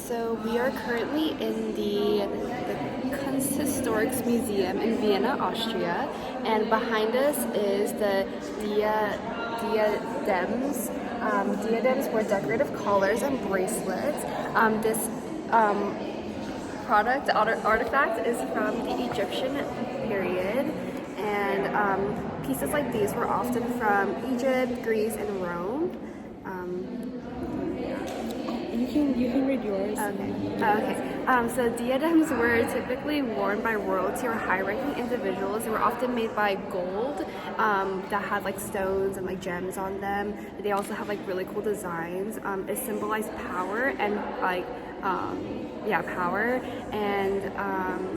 So we are currently in the Kunsthistorics Museum in Vienna, Austria, and behind us is the diadems. Diadems were decorative collars and bracelets. This artifact is from the Egyptian period, and pieces like these were often from Egypt, Greece, and Rome. You can read yours. Okay. So diadems were typically worn by royalty or high-ranking individuals. They were often made by gold that had like stones and like gems on them. They also have like really cool designs. It symbolized power and power. And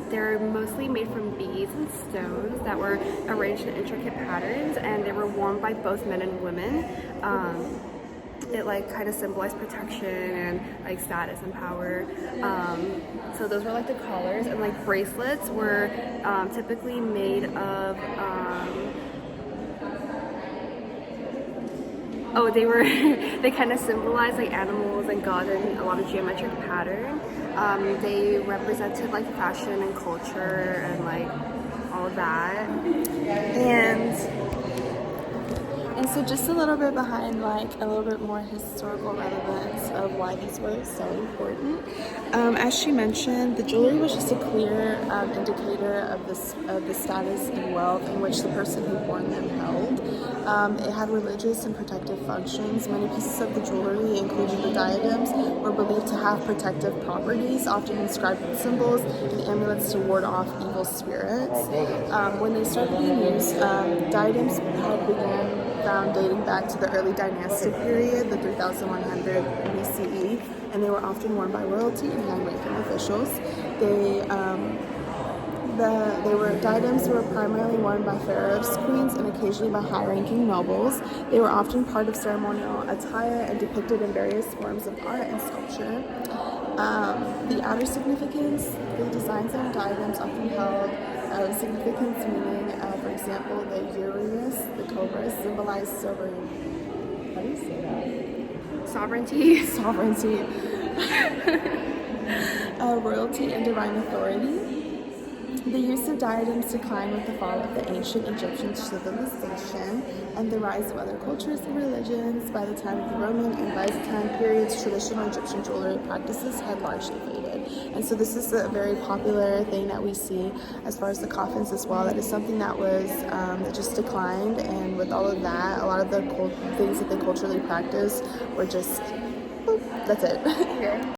they're mostly made from beads and stones that were arranged in intricate patterns, and they were worn by both men and women. It like kind of symbolized protection and like status and power. So those were like the collars, and like bracelets were typically made of they kind of symbolized like animals and gods in a lot of geometric pattern. They represented like fashion and culture and like all of that. And so just a little bit behind, like a little bit more historical relevance of why these were so important. As she mentioned, the jewelry was just a clear indicator of the status and wealth in which the person who wore them held. It had religious and protective functions. Many pieces of the jewelry, including the diadems, were believed to have protective properties, often inscribed with symbols and amulets to ward off evil spirits. When they started being used, diadems had begun found dating back to the early dynastic period, the 3100 BCE, and they were often worn by royalty and high-ranking officials. Diadems were primarily worn by pharaohs, queens, and occasionally by high-ranking nobles. They were often part of ceremonial attire and depicted in various forms of art and sculpture. The outer significance, the designs on diadems often held significance, meaning, for example, the uraeus, the cobra, symbolized sovereignty. How do you say that? Sovereignty. Sovereignty. Royalty and divine authority. The use of diadems declined with the fall of the ancient Egyptian civilization and the rise of other cultures and religions. By the time of the Roman and Byzantine periods, traditional Egyptian jewelry practices had largely faded. And so this is a very popular thing that we see as far as the coffins as well. That is something that was that just declined, and with all of that, a lot of the things that they culturally practiced were just, that's it.